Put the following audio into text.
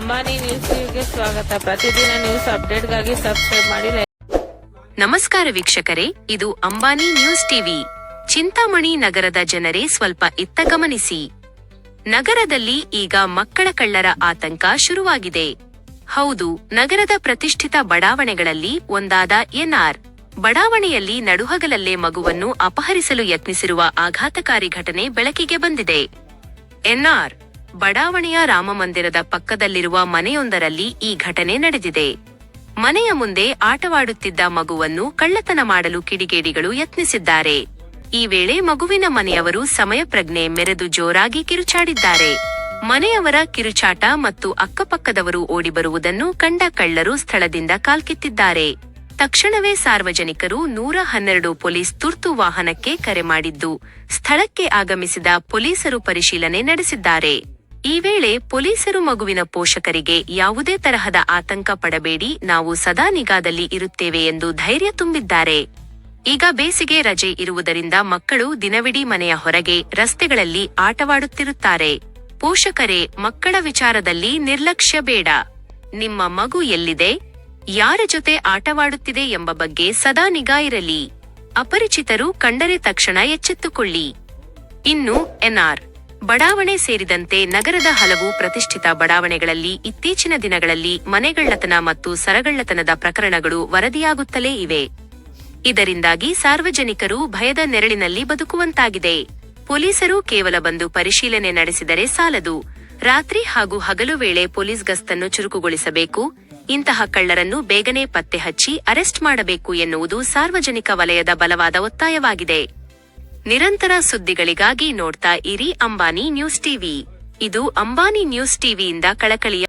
Ambani news ಟಿವಿಗೆ ಸ್ವಾಗತ. ಪ್ರತಿದಿನ ನ್ಯೂಸ್ ಅಪ್ಡೇಟ್ಗಾಗಿ ಸಬ್ಸ್ಕ್ರೈಬ್ ಮಾಡಿ. ನಮಸ್ಕಾರ ವೀಕ್ಷಕರೇ, ಇದು ಅಂಬಾನಿ ನ್ಯೂಸ್ ಟಿವಿ. ಚಿಂತಾಮಣಿ ನಗರದ ಜನರೇ ಸ್ವಲ್ಪ ಇತ್ತ ಗಮನಿಸಿ. ನಗರದಲ್ಲಿ ಈಗ ಮಕ್ಕಳ ಕಳ್ಳರ ಆತಂಕ ಶುರುವಾಗಿದೆ. ಹೌದು, ನಗರದ ಪ್ರತಿಷ್ಠಿತ ಬಡಾವಣೆಗಳಲ್ಲಿ ಒಂದಾದ ಎನ್ಆರ್ ಬಡಾವಣೆಯಲ್ಲಿ ನಡುಹಗಲಲ್ಲೇ ಮಗುವನ್ನು ಅಪಹರಿಸಲು ಯತ್ನಿಸಿರುವ ಆಘಾತಕಾರಿ ಘಟನೆ ಬೆಳಕಿಗೆ ಬಂದಿದೆ. ಎನ್ಆರ್ ಬಡಾವಣೆಯ ರಾಮಮಂದಿರದ ಪಕ್ಕದಲ್ಲಿರುವ ಮನೆಯೊಂದರಲ್ಲಿ ಈ ಘಟನೆ ನಡೆದಿದೆ. ಮನೆಯ ಮುಂದೆ ಆಟವಾಡುತ್ತಿದ್ದ ಮಗುವನ್ನು ಕಳ್ಳತನ ಮಾಡಲು ಕಿಡಿಗೇಡಿಗಳು ಯತ್ನಿಸಿದ್ದಾರೆ. ಈ ವೇಳೆ ಮಗುವಿನ ಮನೆಯವರು ಸಮಯಪ್ರಜ್ಞೆ ಮೆರೆದು ಜೋರಾಗಿ ಕಿರುಚಾಡಿದ್ದಾರೆ. ಮನೆಯವರ ಕಿರುಚಾಟ ಮತ್ತು ಅಕ್ಕಪಕ್ಕದವರು ಓಡಿಬರುವುದನ್ನು ಕಂಡ ಕಳ್ಳರು ಸ್ಥಳದಿಂದ ಕಾಲ್ಕಿತ್ತಿದ್ದಾರೆ. ತಕ್ಷಣವೇ ಸಾರ್ವಜನಿಕರು 112 ಪೊಲೀಸ್ ತುರ್ತು ವಾಹನಕ್ಕೆ ಕರೆ ಮಾಡಿದ್ದು, ಸ್ಥಳಕ್ಕೆ ಆಗಮಿಸಿದ ಪೊಲೀಸರು ಪರಿಶೀಲನೆ ನಡೆಸಿದ್ದಾರೆ. ಈ ವೇಳೆ ಪೊಲೀಸರು ಮಗುವಿನ ಪೋಷಕರಿಗೆ ಯಾವುದೇ ತರಹದ ಆತಂಕ ಪಡಬೇಡಿ, ನಾವು ಸದಾ ನಿಗಾದಲ್ಲಿ ಇರುತ್ತೇವೆ ಎಂದು ಧೈರ್ಯ ತುಂಬಿದ್ದಾರೆ. ಈಗ ಬೇಸಿಗೆ ರಜೆ ಇರುವುದರಿಂದ ಮಕ್ಕಳು ದಿನವಿಡೀ ಮನೆಯ ಹೊರಗೆ ರಸ್ತೆಗಳಲ್ಲಿ ಆಟವಾಡುತ್ತಿರುತ್ತಾರೆ. ಪೋಷಕರೇ, ಮಕ್ಕಳ ವಿಚಾರದಲ್ಲಿ ನಿರ್ಲಕ್ಷ್ಯ ಬೇಡ. ನಿಮ್ಮ ಮಗು ಎಲ್ಲಿದೆ, ಯಾರ ಜೊತೆ ಆಟವಾಡುತ್ತಿದೆ ಎಂಬ ಬಗ್ಗೆ ಸದಾ ನಿಗಾ ಇರಲಿ. ಅಪರಿಚಿತರು ಕಂಡರೆ ತಕ್ಷಣ ಎಚ್ಚೆತ್ತುಕೊಳ್ಳಿ. ಇನ್ನು ಎನ್ಆರ್ ಬಡಾವಣೆ ಸೇರಿದಂತೆ ನಗರದ ಹಲವು ಪ್ರತಿಷ್ಠಿತ ಬಡಾವಣೆಗಳಲ್ಲಿ ಇತ್ತೀಚಿನ ದಿನಗಳಲ್ಲಿ ಮನೆಗಳ್ಳತನ ಮತ್ತು ಸರಗಳ್ಳತನದ ಪ್ರಕರಣಗಳು ವರದಿಯಾಗುತ್ತಲೇ ಇವೆ. ಇದರಿಂದಾಗಿ ಸಾರ್ವಜನಿಕರು ಭಯದ ನೆರಳಿನಲ್ಲಿ ಬದುಕುವಂತಾಗಿದೆ. ಪೊಲೀಸರು ಕೇವಲ ಬಂದು ಪರಿಶೀಲನೆ ನಡೆಸಿದರೆ ಸಾಲದು, ರಾತ್ರಿ ಹಾಗೂ ಹಗಲು ವೇಳೆ ಪೊಲೀಸ್ ಗಸ್ತನ್ನು ಚುರುಕುಗೊಳಿಸಬೇಕು. ಇಂತಹ ಕಳ್ಳರನ್ನು ಬೇಗನೆ ಪತ್ತೆ ಹಚ್ಚಿ ಅರೆಸ್ಟ್ ಮಾಡಬೇಕು ಎನ್ನುವುದು ಸಾರ್ವಜನಿಕ ವಲಯದ ಬಲವಾದ ಒತ್ತಾಯವಾಗಿದೆ. ನಿರಂತರ ಸುದ್ದಿಗಳಿಗಾಗಿ ನೋಡ್ತಾ ಇರಿ ಅಂಬಾನಿ ನ್ಯೂಸ್ ಟಿವಿ. ಇದು ಅಂಬಾನಿ ನ್ಯೂಸ್ ಟಿವಿಯಿಂದ ಕಳಕಳಿಯ